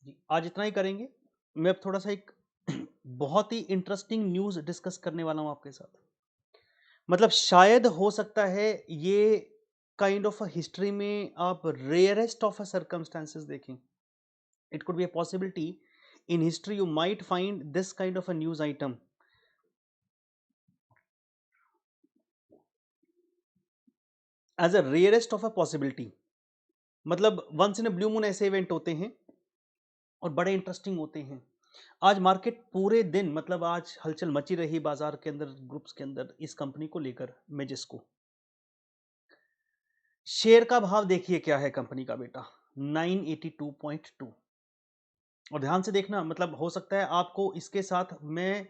जी, आज इतना ही करेंगे। मैं अब थोड़ा सा एक बहुत ही इंटरेस्टिंग न्यूज़ डिस्कस करने वाला हूँ आपके साथ। मतलब शायद हो सकता है ये काइंड ऑफ अ हिस्ट्री में आप रेयरेस्ट ऑफ अ सर्कमस्टेंसेस देखें। It could be a possibility in history you might find this kind of a news item as a rarest of a possibility. मतलब once in a blue moon ऐसे event होते हैं और बड़े interesting होते हैं। आज मार्केट पूरे दिन मतलब आज हलचल मची रही बाजार के अंदर, ग्रुप्स के अंदर इस कंपनी को लेकर, मेजिस्को। शेयर का भाव देखिए क्या है कंपनी का बेटा, 982.2। और ध्यान से देखना, मतलब हो सकता है आपको इसके साथ मैं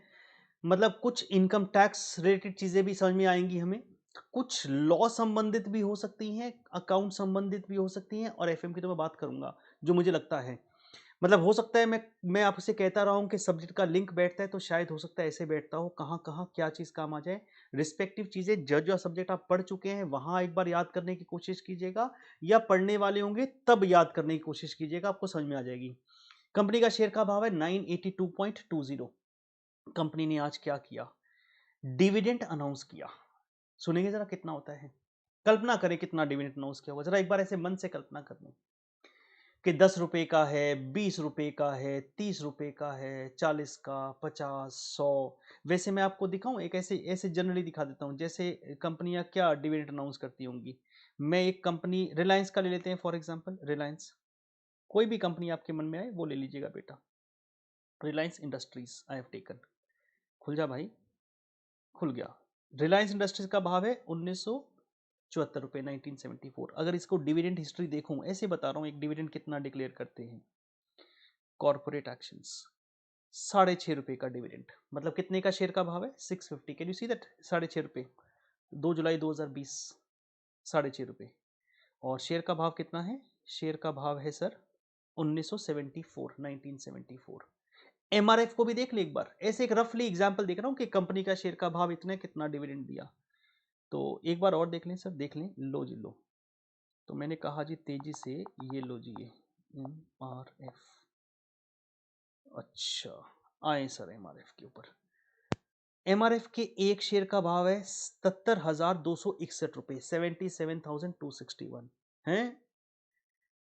मतलब कुछ इनकम टैक्स रिलेटेड चीजें भी समझ में आएंगी हमें, कुछ लॉ संबंधित भी हो सकती हैं, अकाउंट संबंधित भी हो सकती हैं, और एफएम की तो मैं बात करूंगा जो मुझे लगता है। मतलब हो सकता है मैं आपसे कहता रहा हूं कि सब्जेक्ट का लिंक बैठता है, तो शायद हो सकता है ऐसे बैठता हो, कहां कहां क्या चीज काम आ जाए। रिस्पेक्टिव चीजें जो सब्जेक्ट आप पढ़ चुके हैं वहां एक बार याद करने की कोशिश कीजिएगा, या पढ़ने वाले होंगे तब याद करने की कोशिश कीजिएगा, आपको समझ में आ जाएगी। कंपनी का शेयर का भाव है 982.20। कंपनी ने आज क्या किया, डिविडेंड अनाउंस किया। सुनेंगे जरा कितना होता है, कल्पना करें कितना डिविडेंड अनाउंस किया होगा, जरा एक बार ऐसे मन से कल्पना कर लें कि 10 रुपए का है, 20 रुपए का है, 30 रुपए का है, 40 का, 50, 100। वैसे मैं आपको दिखाऊं, एक ऐसे ऐसे जनरली दिखा देता हूं जैसे कंपनियां क्या डिविडेंड अनाउंस करती होंगी। मैं एक कंपनी रिलायंस का ले लेते हैं फॉर एग्जांपल, रिलायंस। कोई भी कंपनी आपके मन में आए वो ले लीजिएगा बेटा। Reliance industries I have taken. खुल जा भाई, खुल गया। रिलायंस इंडस्ट्रीज का भाव है 1974 रुपए, 1974। अगर इसको डिविडेंड हिस्ट्री देखूं, ऐसे बता रहा हूं एक डिविडेंड कितना डिक्लेयर करते हैं कॉर्पोरेट एक्शंस। 6.5 रुपए का डिविडेंड, मतलब कितने का शेयर का भाव है, 650। कैन यू सी दैट, 6.5 रुपए, 2 जुलाई 2020, 6.5 रुपए। और शेयर का भाव कितना है, शेयर का भाव है सर 1974, 1974। एमआरएफ को भी देख ले एक बार, ऐसे एक रफली एग्जांपल देख रहा हूं कि कंपनी का शेयर का भाव इतना, कितना डिविडेंड दिया। तो एक बार और देख लें सर, देख लें, लो जी लो। तो मैंने कहा जी तेजी से, ये लो जी, ये एमआरएफ। अच्छा, आए सर एमआरएफ के ऊपर। एमआरएफ के एक शेयर का भाव है 77,261 रुपए, 77,261 है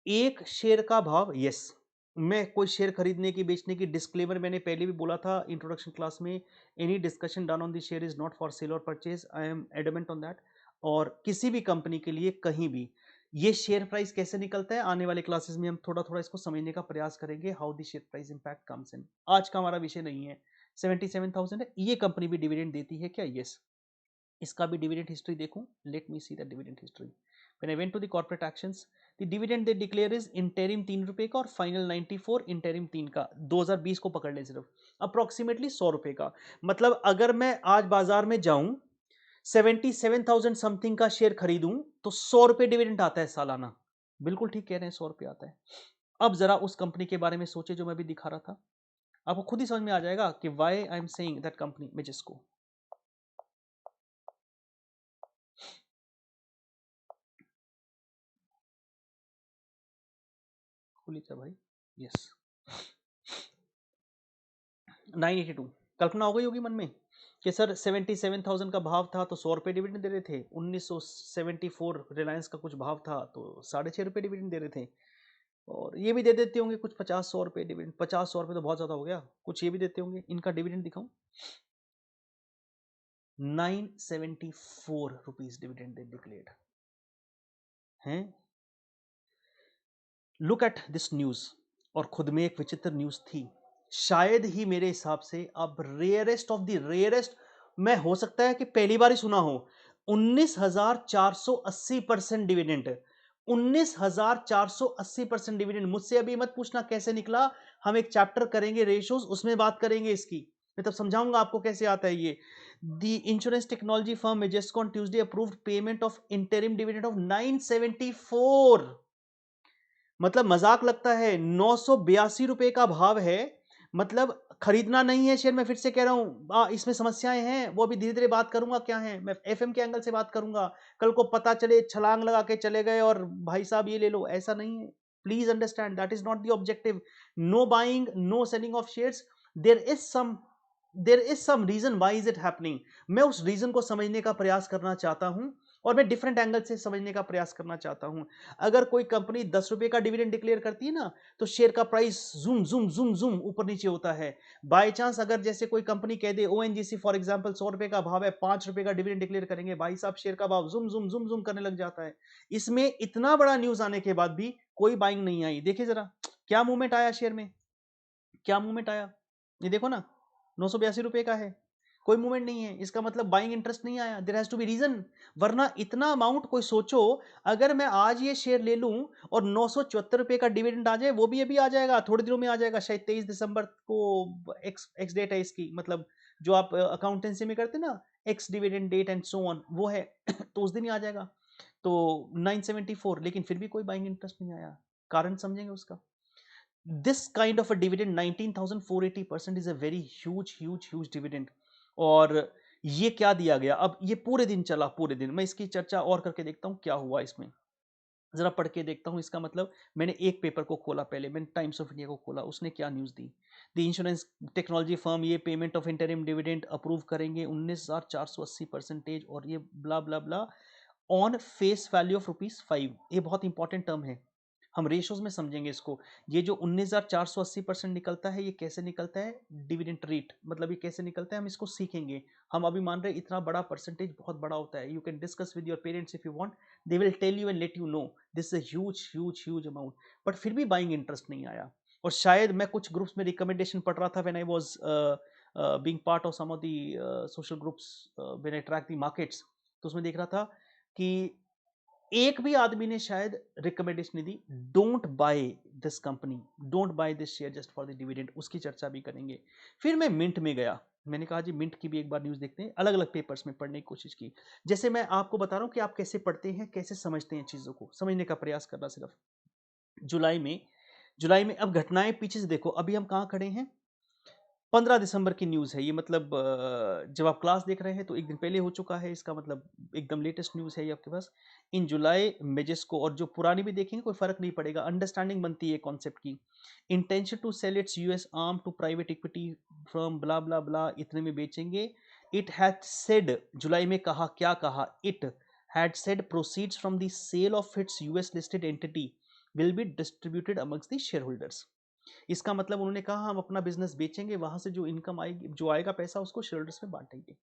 एक शेयर का भाव। यस, मैं कोई शेयर खरीदने की बेचने की डिस्क्लेमर मैंने पहले भी बोला था इंट्रोडक्शन क्लास में, any discussion done on the share is not for sale और purchase, I am adamant on that. और किसी भी कंपनी के लिए कहीं भी ये शेयर प्राइस कैसे निकलता है, आने वाले क्लासेस में हम थोड़ा थोड़ा इसको समझने का प्रयास करेंगे, how the share price impact comes in. आज का हमारा विषय नहीं है। 77,000 है, ये कंपनी भी डिविडेंड देती है क्या, यस। इसका भी डिविडेंड हिस्ट्री देखूं, let me see the dividend history. When I went to the corporate actions, the dividend they declare is interim 3 रुपए का और फाइनल 94, इंटरिम 3 का। 2020 को पकड़ लें सिर्फ, अप्रोक्सीमेटली 100 रुपए का। मतलब अगर मैं आज बाजार में जाऊं, 77,000 समथिंग का शेयर खरीदूं, तो 100 रुपए डिविडेंड आता है सालाना। बिल्कुल ठीक कह रहे हैं, 100 रुपए आता है। अब जरा उस कंपनी के बारे में सोचे जो मैं भी दिखा रहा था, आपको खुद ही समझ में आ जाएगा कि why I am saying that company Majesco. खुली था भाई, यस। 982। कल्पना हो गई होगी मन में कि सर 77,000 का भाव था तो 100 रुपए डिविडेंड दे रहे थे, 1974 रिलायंस का कुछ भाव था तो 6.5 रुपए डिविडेंड दे रहे थे। और ये भी दे देते होंगे कुछ 50-100 रुपए डिविडेंड। 50-100 रुपए तो बहुत ज्यादा हो गया, कुछ ये भी देते होंगे। इनका डिविडेंड दिखाऊं, 974 रुपीज डिविडेंड दे डिक्लेयर्ड हैं। Look at this news. और खुद में एक विचित्र न्यूज थी, शायद ही मेरे हिसाब से अब रेयरेस्ट ऑफ द रेयरेस्ट, मैं हो सकता है कि पहली बार ही सुना हो, 19,480% डिविडेंड। 19,480% डिविडेंड। मुझसे अभी मत पूछना कैसे निकला, हम एक चैप्टर करेंगे रेशियोज, उसमें बात करेंगे इसकी, मैं तब समझाऊंगा आपको कैसे आता है ये। The insurance technology firm Majesco on Tuesday approved payment of interim dividend of 974। मतलब मजाक लगता है, 982 रुपए का भाव है। मतलब खरीदना नहीं है शेयर, मैं फिर से कह रहा हूं, इसमें समस्याएं हैं, वो अभी धीरे धीरे बात करूंगा क्या है, मैं एफएम के एंगल से बात करूंगा। कल को पता चले छलांग लगा के चले गए और भाई साहब ये ले लो, ऐसा नहीं है। Please understand that is not the objective. No buying, no selling of shares. There is some reason why is it happening. मैं उस रीजन को समझने का प्रयास करना चाहता हूं और मैं डिफरेंट एंगल से समझने का प्रयास करना चाहता हूं। अगर कोई कंपनी 10 रुपए का डिविडेंड डिक्लेयर करती है ना, तो शेयर का price zoom zoom zoom zoom ऊपर नीचे होता है। बाय चांस अगर जैसे कोई कंपनी कह दे, ओएनजीसी फॉर एग्जांपल 100 रुपए का भाव है, 5 रुपए का डिविडेंड डिक्लेयर करेंगे, भाई साहब शेयर का भाव जूम जूम जूम जूम करने लग जाता है। इसमें इतना बड़ा न्यूज आने के बाद भी कोई बाइंग नहीं आई। देखिए जरा क्या मूवमेंट आया शेयर में, क्या मूवमेंट आया, ये देखो ना, 982 रुपए का है, कोई मूवमेंट नहीं है। इसका मतलब बाइंग इंटरेस्ट नहीं आया। There has to be reason, वरना इतना अमाउंट कोई सोचो, अगर मैं आज ये शेयर ले लूं और 974 रुपए का डिविडेंड आ जाए, वो भी अभी आ जाएगा, थोड़े दिनों में आ जाएगा, शायद 23 दिसंबर को एक्स डेट है इसकी, मतलब जो आप अकाउंटेंसी में करते ना, ex dividend date and so on, वो है तो उस दिन ही आ जाएगा। तो 974, लेकिन फिर भी कोई बाइंग इंटरेस्ट नहीं आया। कारण समझेंगे उसका। this kind of a dividend 19,480% is a very huge dividend। और ये क्या दिया गया, अब ये पूरे दिन चला, पूरे दिन मैं इसकी चर्चा और करके देखता हूं क्या हुआ इसमें, जरा पढ़ के देखता हूं इसका मतलब। मैंने एक पेपर को खोला, पहले मैंने टाइम्स ऑफ इंडिया को खोला, उसने क्या न्यूज दी। द इंश्योरेंस टेक्नोलॉजी फर्म ये payment of interim dividend approve करेंगे 19,480 और ये blah blah blah on face value of ₹5। ये बहुत इंपॉर्टेंट टर्म है, हम रेशोज में समझेंगे इसको। ये जो 19,480% निकलता है, ये कैसे निकलता है, डिविडेंड रेट, मतलब ये कैसे निकलता है हम इसको सीखेंगे। हम अभी मान रहे हैं इतना बड़ा परसेंटेज बहुत बड़ा होता है। You can discuss with your parents if you want, they will tell you and let you know this is huge amount. But फिर भी बाइंग इंटरेस्ट नहीं आया। और शायद मैं कुछ ग्रुप्स में रिकमेंडेशन पढ़ रहा था when I was being part of some of the social groups, when I track the markets, तो उसमें देख रहा था कि एक भी आदमी ने शायद रिकमेंडेशन नहीं दी, don't buy this company, don't buy this share just for the dividend. उसकी चर्चा भी करेंगे। फिर मैं मिंट में गया, मैंने कहा जी मिंट की भी एक बार न्यूज देखते हैं, अलग अलग पेपर्स में पढ़ने की कोशिश की। जैसे मैं आपको बता रहा हूं कि आप कैसे पढ़ते हैं, कैसे समझते हैं, चीजों को समझने का प्रयास करना सिर्फ। जुलाई में अब घटनाएं पीछे से देखो, अभी हम कहां खड़े हैं, 15 दिसंबर की न्यूज़ है ये, मतलब जब आप क्लास देख रहे हैं तो एक दिन पहले हो चुका है, इसका मतलब एकदम लेटेस्ट न्यूज़ है ये आपके पास। इन जुलाई मेजेस्को, और जो पुरानी भी देखेंगे कोई फर्क नहीं पड़ेगा, अंडरस्टैंडिंग बनती है कॉन्सेप्ट की। Intention to sell its US arm to private equity from blah blah blah, इतने में बेचेंगे। इट हैड सेड, जुलाई में कहा, क्या कहा, it had said proceeds from the sale of its US listed entity will be distributed amongst the share holders. इसका मतलब उन्होंने कहा हम अपना बिजनेस बेचेंगे, वहां से जो इनकम आएगी, जो आएगा पैसा, उसको शेयरहोल्डर्स में बांटेंगे।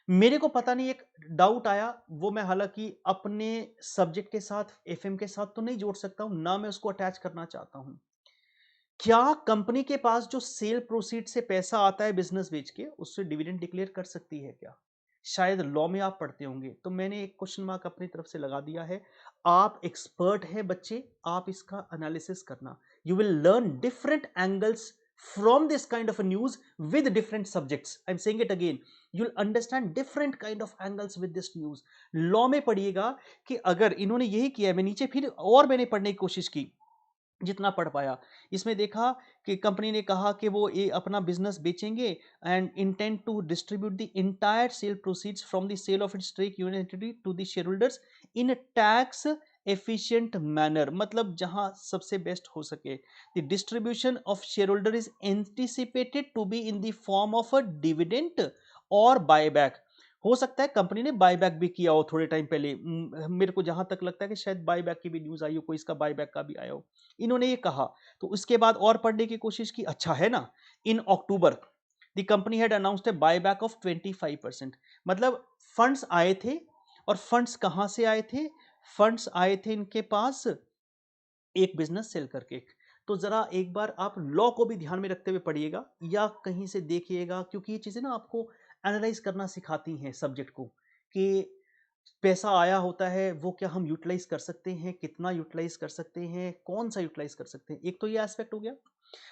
मेरे को पता नहीं, एक डाउट आया, वो मैं हालांकि अपने सब्जेक्ट के साथ, एफएम के साथ तो नहीं जोड़ सकता हूं, ना मैं उसको अटैच करना चाहता हूं। क्या कंपनी के पास जो सेल प्रोसीड से पैसा आता है बिजनेस बेच के, उससे डिविडेंड डिक्लेयर कर सकती है क्या? शायद लॉ में आप पढ़ते होंगे, तो मैंने एक क्वेश्चन मार्क अपनी तरफ से लगा दिया है। आप एक्सपर्ट हैं बच्चे, आप इसका एनालिसिस करना। You will learn different angles from this kind of a news with different subjects. I'm saying it again, you'll understand different kind of angles with this news. Law में पढ़िएगा कि अगर इन्होंने यही किया है, मैं नीचे फिर और मैंने पढ़ने की कोशिश की जितना पढ़ पाया। इसमें देखा कि कंपनी ने कहा कि वो ये अपना बिजनेस बेचेंगे and intend to distribute the entire sale proceeds from the sale of its stake unit to the share holders in tax efficient manner, मतलब जहां सबसे बेस्ट हो सके। The distribution of share holder is anticipated to be in the form of a dividend और buyback. हो सकता है company ने बायबैक भी किया हो थोड़े टाइम पहले, मेरे को जहां तक लगता है कि शायद बायबैक की भी न्यूज आई हो, कोई इसका बायबैक का भी आया हो। इन्होंने ये कहा, तो उसके बाद और पढ़ने की कोशिश की, अच्छा है ना। In October the company had announced a buyback of 25%, मतलब फंड्स आए थे। और फंड्स कहां से आए थे, फंड्स आए थे इनके पास एक बिजनेस सेल करके। तो जरा एक बार आप लॉ को भी ध्यान में रखते हुए पढ़िएगा या कहीं से देखिएगा, क्योंकि ये चीजें ना आपको एनालाइज करना सिखाती हैं सब्जेक्ट को, कि पैसा आया होता है वो क्या हम यूटिलाइज कर सकते हैं, कितना यूटिलाइज कर सकते हैं, कौन सा यूटिलाइज कर सकते हैं, एक तो ये एस्पेक्ट हो गया।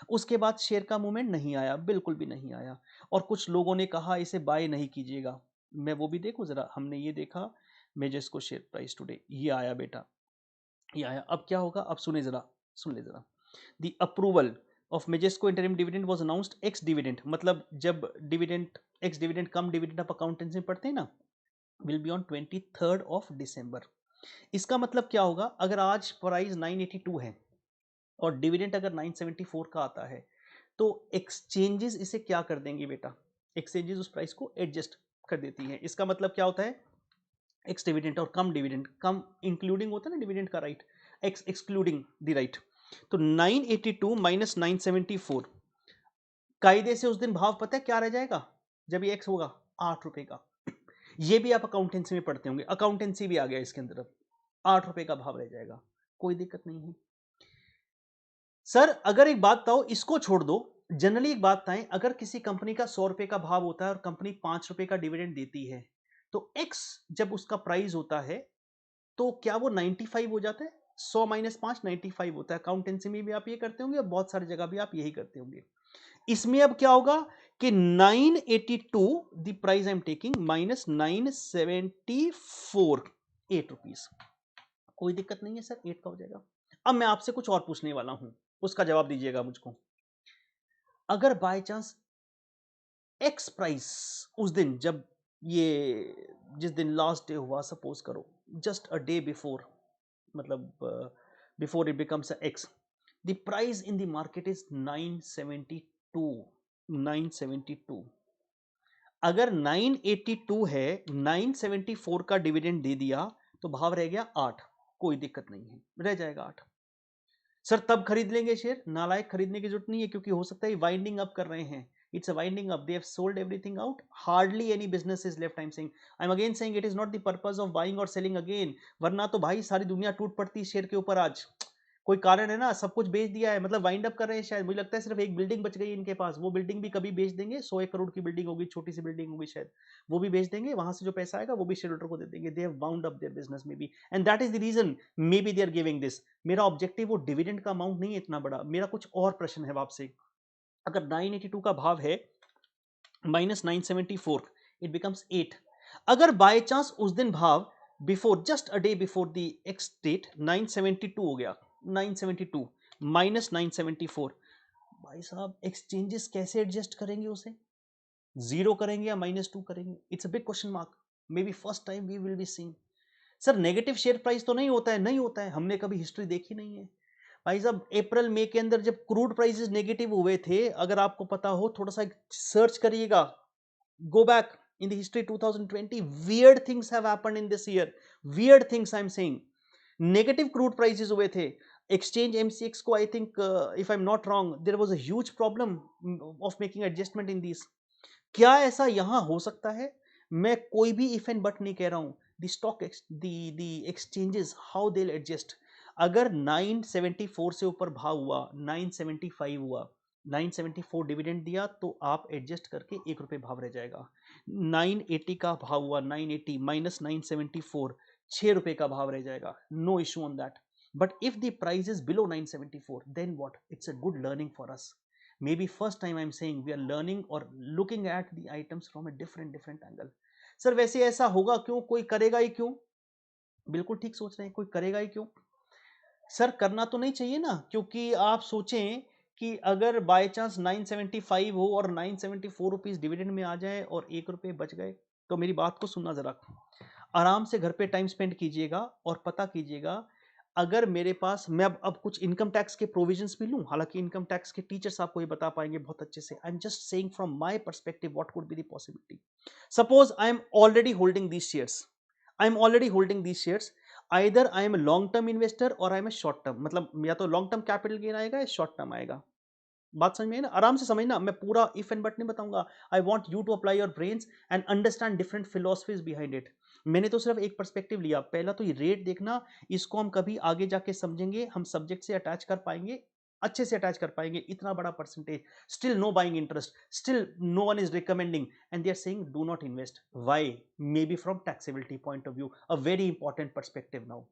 उसके बाद शेयर का मूवमेंट नहीं आया, बिल्कुल भी नहीं आया। और कुछ लोगों ने कहा इसे बाय नहीं कीजिएगा, मैं वो भी देखूं जरा। हमने ये देखा मेजेस्को शेयर प्राइस टुडे, ये आया बेटा, ये आया। अब क्या होगा, अब सुने जरा, सुन ले जरा। The approval of Majesco interim dividend was announced ex dividend, मतलब जब dividend ex dividend cum dividend आप अकाउंटेंसी में पढ़ते हैं ना, will be on 23rd of December। इसका मतलब क्या होगा, अगर आज प्राइस 982 है और डिविडेंड अगर 974 का आता है तो एक्सचेंजेस इसे क्या कर देंगे बेटा, एक्सचेंजेस उस प्राइस को एडजस्ट कर देती है। इसका मतलब क्या होता है, एक्स डिविडेंड और कम डिविडेंड, कम इंक्लूडिंग होता है ना डिविडेंड का right, x excluding the right. तो 982 माइनस 974, कायदे से उस दिन भाव पता है क्या रह जाएगा जब ये एक्स होगा, 8 रुपए का। ये भी आप अकाउंटेंसी में पढ़ते होंगे, अकाउंटेंसी भी आ गया इसके अंदर, अब 8 रुपए का भाव रह जाएगा, कोई दिक्कत नहीं है। सर अगर एक बात बताओ, इसको छोड़ दो, जनरली एक बात बताएं, अगर किसी कंपनी का 100 रुपए का भाव होता है और कंपनी 5 रुपए का डिविडेंड देती है, तो एक्स जब उसका प्राइस होता है तो क्या वो 95 हो जाता है? 100 माइनस 5 95 होता है। अकाउंटेंसी में भी आप ये करते होंगे और बहुत सारी जगह भी आप यही करते होंगे। इसमें अब क्या होगा कि 982 the price I am taking minus 974, 8 rupees, कोई दिक्कत नहीं है सर, 8 का हो जाएगा। अब मैं आपसे कुछ और पूछने वाला हूं, उसका जवाब दीजिएगा मुझको। अगर बाय चांस एक्स प्राइस उस दिन जब ये जिस दिन लास्ट डे हुआ, सपोज करो जस्ट अ डे बिफोर, मतलब before it becomes x, the price in the market is 972, 972। अगर 982 है, 974 का डिविडेंड दे दिया तो भाव रह गया 8, कोई दिक्कत नहीं है, रह जाएगा 8। सर तब खरीद लेंगे शेयर, नालायक, खरीदने की जरूरत नहीं है, क्योंकि हो सकता है वाइंडिंग अप कर रहे हैं, it's a winding up, they have sold everything out, hardly any business is left. I am again saying it is not the purpose of buying और सेलिंग अगेन, वरना तो भाई सारी दुनिया टूट पड़ती शेयर के ऊपर आज, कोई कारण है ना, सब कुछ बेच दिया है, मतलब वाइंड अप कर रहे हैं शायद, मुझे लगता है सिर्फ एक बिल्डिंग बच गई इनके पास, वो बिल्डिंग भी कभी बेच देंगे, 100 करोड़ की बिल्डिंग होगी, छोटी सी बिल्डिंग होगी शायद, वो भी बेच देंगे, वहां से जो पैसा आएगा वो भी शेयर होल्डर को दे देंगे, they have bound up their business maybe, and that is the reason maybe they are giving this. मेरा ऑब्जेक्टिव वो डिविडेंड का अमाउंट नहीं है इतना बड़ा, मेरा कुछ और प्रश्न है आपसे। अगर 982 का भाव है माइनस 974, इट बिकम्स 8। अगर बाय चांस उस दिन भाव before, just a day before the ex date 972 हो गया, 972 माइनस 974, भाई साहब एक्सचेंजेस कैसे एडजस्ट करेंगे उसे, जीरो करेंगे या -2 करेंगे, it's a big question mark, maybe first time we will be seeing. Sir negative share price तो नहीं होता है, नहीं होता है, हमने कभी हिस्ट्री देखी नहीं है भाई साहब। अप्रैल मई के अंदर जब क्रूड प्राइसेस नेगेटिव हुए थे, अगर आपको पता हो थोड़ा सा सर्च करिएगा, go back in the history 2020, weird things have happened in this year, weird things I'm saying, negative crude prices हुए थे, exchange MCX को I think if I'm not wrong there was a huge problem of making adjustment in these। क्या ऐसा यहां हो सकता है? मैं कोई भी इफ एंड बट नहीं कह रहा हूं, the stock the exchanges how they adjust. अगर 974 से ऊपर भाव हुआ, 975 हुआ, 974 डिविडेंड दिया तो आप एडजस्ट करके 1 रुपए भाव रह जाएगा। 980 का भाव हुआ, 980 माइनस 974, 6 रुपए का भाव रह जाएगा, no issue on that. But if the price is below 974 then what, it's a good learning for us. Maybe first time I'm saying we are learning or looking at the items from a different angle। Sir वैसे ऐसा होगा क्यों, कोई करेगा ही क्यों? बिल्कुल ठीक सोच रहे हैं, कोई करेगा ही क्यों? सर करना तो नहीं चाहिए ना, क्योंकि आप सोचें कि अगर बाय चांस 975 हो और 974 रुपीज डिविडेंड में आ जाए और 1 रुपए बच गए, तो मेरी बात को सुनना जरा, आराम से घर पे टाइम स्पेंड कीजिएगा और पता कीजिएगा, अगर मेरे पास, मैं अब कुछ इनकम टैक्स के प्रोविजंस भी लूं, हालांकि इनकम टैक्स के टीचर्स आपको ये बता पाएंगे बहुत अच्छे से, I am just saying from my perspective what could be the possibility. Suppose I am already holding these shares, I am already holding these shares, either I am long term investor और I am a short term, मतलब या तो long term capital gain आएगा या short term आएगा। बात समझ में आई ना, आराम से समझना, मैं पूरा इफ एंड बट नहीं बताऊंगा, I want you to apply your brains and understand different philosophies behind it. मैंने तो सिर्फ एक पर्सपेक्टिव लिया, पहला तो ये रेट देखना, इसको हम कभी आगे जाके समझेंगे, हम सब्जेक्ट से अटैच कर पाएंगे, अच्छे से अटैच कर पाएंगे, इतना बड़ा percentage, still no buying interest, still no one is recommending and they are saying do not invest, why? Maybe from taxability point of view, a very important perspective. Now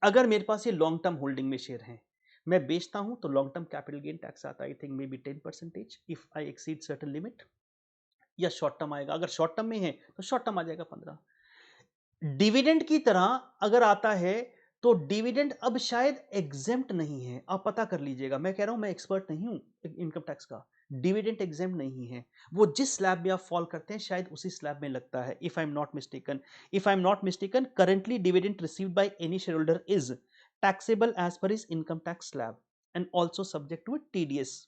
अगर मेरे पास ये long term holding में share हैं, मैं बेचता हूं तो long term capital gain tax आता है, I think maybe 10% if I exceed certain limit, या शॉर्ट टर्म आएगा, अगर शॉर्ट टर्म में है तो शॉर्ट टर्म आ जाएगा 15। डिविडेंड की तरह अगर आता है तो डिविडेंड अब शायद एग्जेम्प्ट नहीं है, आप पता कर लीजिएगा, मैं कह रहा हूं मैं एक्सपर्ट नहीं हूं इनकम टैक्स का, डिविडेंड एग्जेम्प्ट नहीं है, वो जिस स्लैब में आप फॉल करते हैं शायद उसी स्लैब में लगता है, if I am not mistaken, if I am not mistaken currently dividend received by any share holder is taxable as per is income tax slab. And also subject to TDS.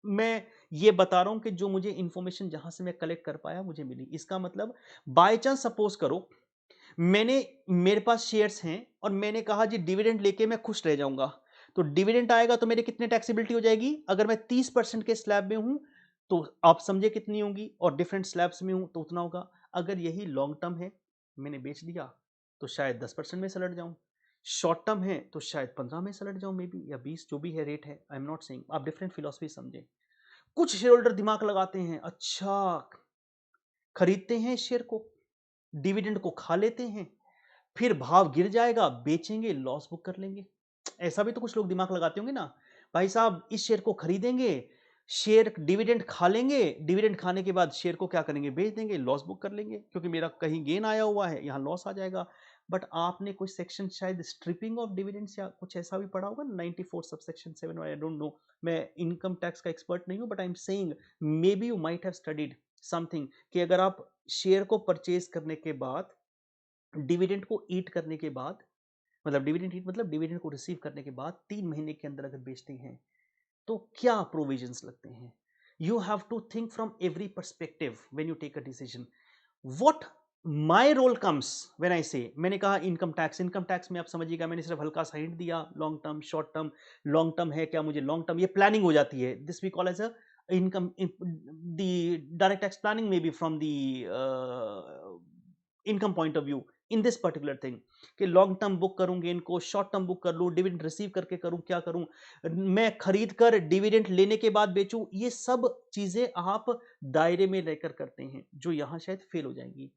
मैं ये बता रहा हूं कि जो मुझे इंफॉर्मेशन जहां से मैं कलेक्ट कर पाया मुझे मिली। इसका मतलब बाय चांस सपोज करो मेरे पास शेयर्स हैं और मैंने कहा जी डिविडेंड लेके मैं खुश रह जाऊंगा, तो डिविडेंड आएगा तो मेरे कितने टैक्सेबिलिटी हो जाएगी? अगर मैं 30% के स्लैब में हूं तो आप समझे कितनी होंगी, और डिफरेंट स्लैब्स में हूं तो उतना होगा। अगर यही लॉन्ग टर्म है, मैंने बेच दिया तो शायद 10% में सलट जाऊं, शॉर्ट टर्म है तो शायद 15 में सलट जाऊं, मे बी, या 20, जो भी है रेट है। आई एम नॉट सेइंग, आप डिफरेंट फिलोसफी समझे। कुछ शेयर होल्डर दिमाग लगाते हैं, अच्छा खरीदते हैं शेयर को, डिविडेंड को खा लेते हैं, फिर भाव गिर जाएगा, बेचेंगे, लॉस बुक कर लेंगे। ऐसा भी तो कुछ लोग दिमाग लगाते होंगे ना, भाई साहब इस शेयर को खरीदेंगे, शेयर डिविडेंड खा लेंगे, डिविडेंड खाने के बाद शेयर को क्या करेंगे? बेच देंगे, लॉस बुक कर लेंगे, क्योंकि मेरा कहीं गेन आया हुआ है, यहां लॉस आ जाएगा। बट आपने कुछ सेक्शन शायद स्ट्रिपिंग ऑफ डिविडेंड्स या कुछ ऐसा भी पढ़ा होगा, 94 सबसेक्शन 7, आई डोंट नो। मैं इनकम टैक्स का एक्सपर्ट नहीं हूं, but I am saying may be you might have studied something, कि अगर आप शेयर को परचेज करने के बाद, डिविडेंड को ईट करने के बाद, मतलब डिविडेंड ईट मतलब डिविडेंड को रिसीव करने के बाद 3 महीने के अंदर अगर बेचते हैं तो क्या प्रोविजंस लगते हैं? You have to think from every perspective when you take a decision. What my role comes when I say, मैंने कहा इनकम टैक्स में आप समझिएगा, मैंने सिर्फ हल्का सा हिंट दिया, long term, short term. Long term है क्या? मुझे लॉन्ग टर्म, ये प्लानिंग हो जाती है, this we call as a income, the direct tax planning maybe from the income point of view in this particular thing, कि long term book करूंगे इनको, शॉर्ट टर्म बुक कर लूं, dividend receive करके करूं, क्या करूं, मैं खरीद कर डिविडेंड लेने के बाद बेचूं, ये सब चीजें आप दायरे में रहकर करते हैं, जो यहां शायद फेल हो जाएंगी।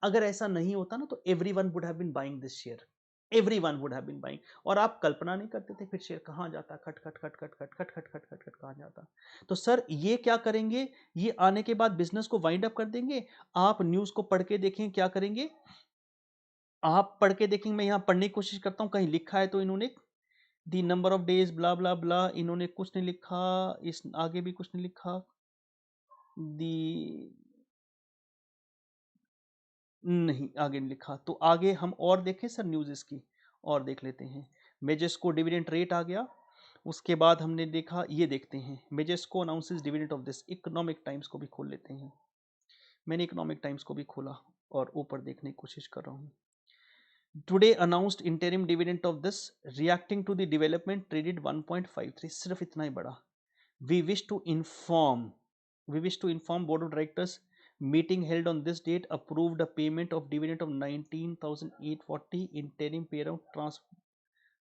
अगर ऐसा नहीं होता ना तो everyone would have been buying this share, everyone would have been buying, और आप कल्पना नहीं करते थे फिर शेयर कहां जाता, खट खट खट खट खट खट खट खट खट खट कहां जाता। तो सर ये क्या करेंगे, ये आने के बाद बिजनेस को वाइंड अप कर देंगे। आप न्यूज को पढ़ के देखें क्या करेंगे, आप पढ़ के देखेंगे, मैं यहाँ पढ़ने की कोशिश करता हूँ, कहीं लिखा है तो इन्होंने the number of days blah blah ब्ला, इन्होंने कुछ नहीं लिखा, इस आगे भी कुछ नहीं लिखा, दी नहीं, आगे नहीं लिखा, तो आगे हम और देखें सर न्यूज़ इसकी, और देख लेते हैं। मेजेस्को डिविडेंड रेट आ गया, उसके बाद हमने देखा, ये देखते हैं, Majesco announces dividend of this, Economic Times को भी खोल लेते हैं। मैंने इकोनॉमिक टाइम्स को भी खोला और ऊपर देखने की कोशिश कर रहा हूँ। Today announced interim dividend of this, reacting to the development traded 1.53, सिर्फ इतना ही बड़ा। We wish to inform board of directors meeting held on this date approved a payment of dividend of 19,840 interim payout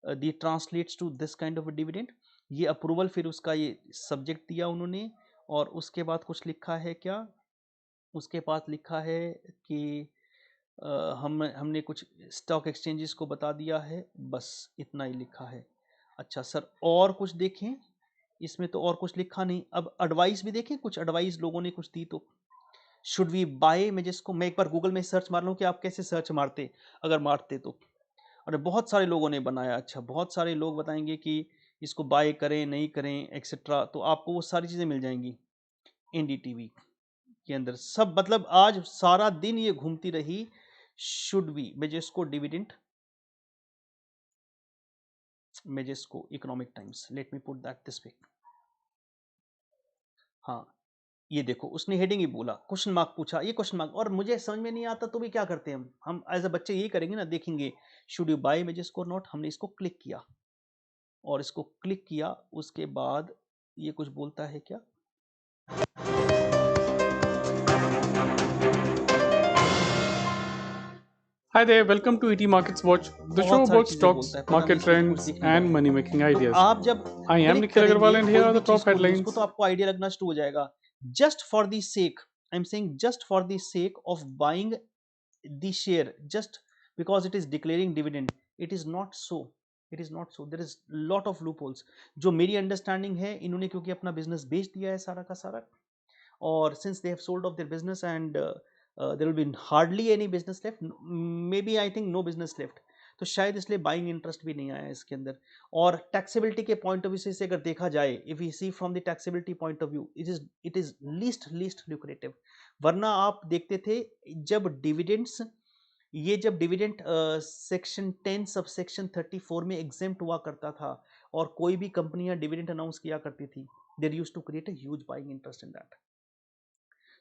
the translates to this kind of a dividend। ये approval, फिर उसका ये subject दिया उन्होंने, और उसके बाद कुछ लिखा है क्या, उसके पास लिखा है कि हमने कुछ स्टॉक एक्सचेंजेस को बता दिया है, बस इतना ही लिखा है। अच्छा सर और कुछ देखें, इसमें तो और कुछ लिखा नहीं। अब एडवाइस भी देखें, कुछ एडवाइस लोगों ने कुछ दी, तो शुड वी बाय, मैं जिसको मैं एक बार गूगल में सर्च मार लूँ कि आप कैसे सर्च मारते, अगर मारते तो, और बहुत सारे लोगों ने बनाया, अच्छा बहुत सारे लोग बताएंगे कि इसको बाय करें नहीं करें एक्सेट्रा, तो आपको वो सारी चीज़ें मिल जाएंगी एनडीटीवी के अंदर सब। मतलब आज सारा दिन ये घूमती रही, should be Majesco dividend, Majesco Economic Times, let me put that this way. हाँ ये देखो, उसने हेडिंग ही बोला, क्वेश्चन मार्क पूछा, ये क्वेश्चन मार्क, और मुझे समझ में नहीं आता तो भी क्या करते हैं हम एज अ बच्चे यही करेंगे ना, देखेंगे शुड यू बाय मेजेस्को और नॉट। हमने इसको क्लिक किया, और इसको क्लिक किया, उसके बाद ये कुछ बोलता है क्या, Hi there, welcome to ET Markets Watch, the show बहुत सारी about चीजें stocks, बोलता है, पर हम market इस चीज को कुछ trends, दिख नहीं and रहा money है। making तो ideas. आप जब I am क्लिक Nikhil करेंगे Agarwal, and here कोई are भी the चीज top को, न्यूज को, headlines. तो आपको आइडिया लगना शुरू हो जाएगा। Just for the sake, I am saying just for the sake of buying the share, just because it is declaring dividend, it is not so, it is not so, there is lot of loopholes. जो मेरी understanding है, इन्होंने क्योंकि अपना business बेच दिया है सारा का सारा, और since they have sold off their business and there will be hardly any business left, maybe I think no business left, तो शायद इसलिए बाइंग इंटरेस्ट भी नहीं आया इसके अंदर। और टैक्सेबिलिटी के पॉइंट ऑफ व्यू से अगर देखा जाए, if you see from the taxability point of view, it is least lucrative. वरना आप देखते थे जब डिविडेंड्स, ये जब डिविडेंड सेक्शन 10 सब सेक्शन 34 में एग्जेम्प्ट हुआ करता था, और कोई भी कंपनियां डिविडेंड अनाउंस किया करती थी, there used to create a huge buying interest in that.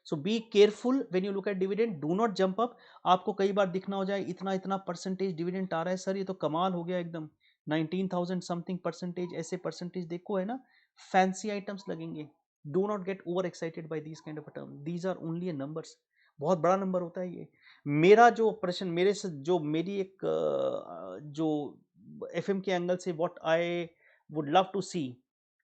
So be careful when you look at dividend, do not jump up. आपको कई बार दिखना हो जाए इतना इतना परसेंटेज डिविडेंड आ रहा है, सर ये तो कमाल हो गया एकदम, 19,000 समथिंग परसेंटेज, ऐसे परसेंटेज देखो है ना, फैंसी आइटम्स लगेंगे. Do not get over excited by these kind of term, these are only numbers. बहुत बड़ा नंबर होता है ये. मेरा जो प्रश्न, मेरे से जो मेरी एक जो एफएम के एंगल से what I would love to see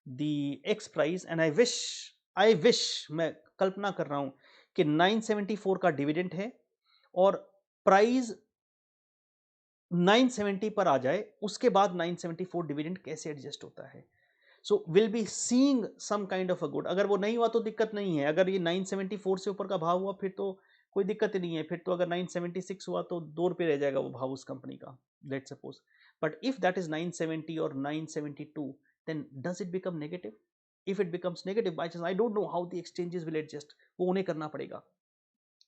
the ex price, and I wish, मैं कल्पना कर रहा हूं कि 974 का डिविडेंड है और प्राइस 970 पर आ जाए, उसके बाद 974 डिविडेंड कैसे एडजस्ट होता है. So will be seeing some kind of a good. अगर वो नहीं हुआ तो दिक्कत नहीं है, अगर ये 974 से ऊपर का भाव हुआ फिर तो कोई दिक्कत ही नहीं है, फिर तो अगर 976 हुआ तो 2 रुपये रह जाएगा वो भाव उस कंपनी का, let suppose. But if that is 970 और 972, then does it become negative? If it becomes negative by chance, I don't know how the exchanges will adjust. वो उन्हें करना पड़ेगा.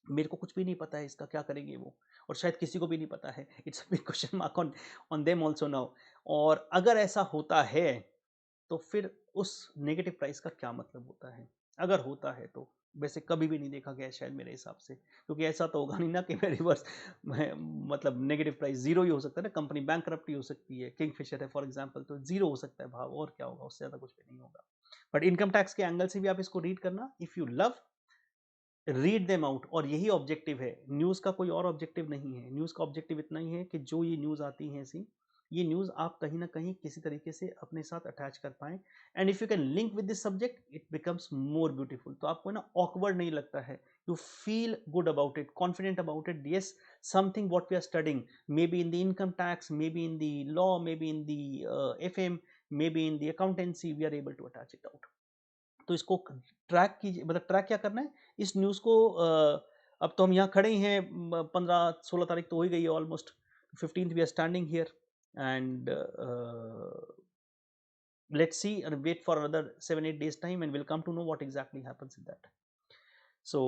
मेरे को कुछ भी नहीं पता है इसका क्या करेंगे वो, और शायद किसी को भी नहीं पता है. It's big question mark on them also now. और अगर ऐसा होता है तो फिर उस नेगेटिव प्राइस का क्या मतलब होता है, अगर होता है तो. वैसे कभी भी नहीं देखा गया शायद मेरे हिसाब से, क्योंकि ऐसा तो होगा नहीं ना कि मैं रिवर्स मतलब नेगेटिव प्राइस जीरो ही हो सकता है ना, कंपनी बैंकरप्ट ही हो सकती है, किंगफिशर है फॉर एग्जांपल, तो जीरो हो सकता है भाव, और क्या होगा, उससे ज़्यादा कुछ भी नहीं होगा. बट इनकम टैक्स के एंगल से भी आप इसको रीड करना, if you love, read them out. और यही ऑब्जेक्टिव है न्यूज़ का, कोई और ऑब्जेक्टिव नहीं है. न्यूज़ का ऑब्जेक्टिव इतना ही है कि जो ये न्यूज़ आती हैं ऐसी, ये न्यूज़ आप कहीं ना कहीं किसी तरीके से अपने साथ अटैच कर पाएं, and if you can link with this subject it becomes more beautiful. तो आपको ना ऑकवर्ड नहीं लगता है, you feel good about it, confident about it. Yes, something what we are studying, maybe in the income tax, maybe in the law, maybe in the FM, maybe in the accountancy, we are able to attach it out. तो इसको track कीजिए, मतलब track क्या करना है इस news को. अब तो हम यहाँ खड़े ही हैं, 15-16 तारीख तो हो ही गई है almost, 15th we are standing here, and let's see and wait for another 7-8 days time, and we'll come to know what exactly happens in that. So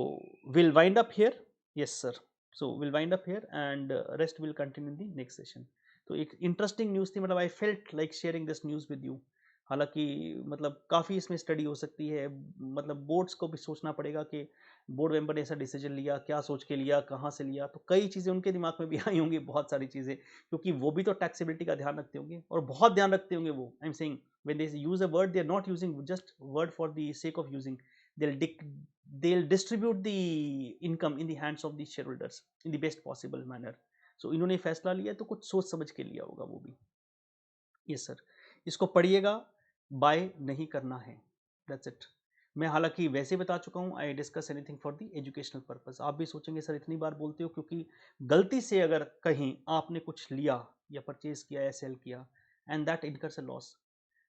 we'll wind up here. Yes sir. So we'll wind up here, and rest will continue in the next session. तो एक interesting news थी, मतलब I felt like sharing this news with you. हालांकि मतलब काफ़ी इसमें study हो सकती है, मतलब बोर्ड्स को भी सोचना पड़ेगा कि बोर्ड मेंबर ने ऐसा डिसीजन लिया, क्या सोच के लिया, कहाँ से लिया, तो कई चीज़ें उनके दिमाग में भी आई होंगी, बहुत सारी चीज़ें, क्योंकि वो भी तो टैक्सेबिलिटी का ध्यान रखते होंगे, और बहुत ध्यान रखते होंगे वो. आई am saying when they use a word, they are not using just word for the sake of using. They'll distribute the income in the hands of the shareholders in the best possible manner. So इन्होंने फैसला लिया तो कुछ सोच समझ के लिया होगा वो भी. यस सर, इसको पढ़िएगा, बाय नहीं करना है, दैट्स इट. मैं हालांकि वैसे बता चुका हूँ, I discuss anything for the educational purpose. आप भी सोचेंगे सर इतनी बार बोलते हो, क्योंकि गलती से अगर कहीं आपने कुछ लिया या परचेज किया या सेल किया and that incurs a loss,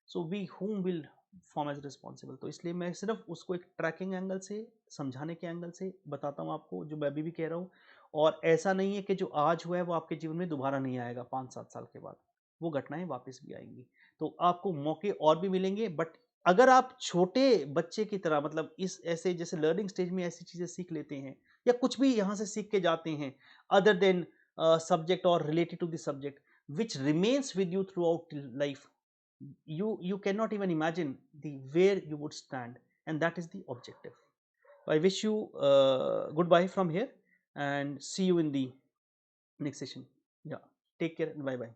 so we home will form as responsible. तो इसलिए मैं सिर्फ उसको एक ट्रैकिंग एंगल से, समझाने के एंगल से बताता हूँ आपको, जो मैं अभी भी कह रहा हूँ. और ऐसा नहीं है कि जो आज हुआ है वो आपके जीवन में दोबारा नहीं आएगा 5-7 साल के बाद, वो घटनाएं वापस भी आएंगी. तो आपको मौके और भी मिलेंगे, बट अगर आप छोटे बच्चे की तरह, मतलब इस ऐसे जैसे लर्निंग स्टेज में ऐसी चीज़ें सीख लेते हैं, या कुछ भी यहाँ से सीख के जाते हैं अदर देन सब्जेक्ट और related to the subject which remains with you throughout life, you cannot even imagine the where you would stand, and that is the objective. I wish you goodbye from here, and see you in the next session. Yeah, take care and bye bye.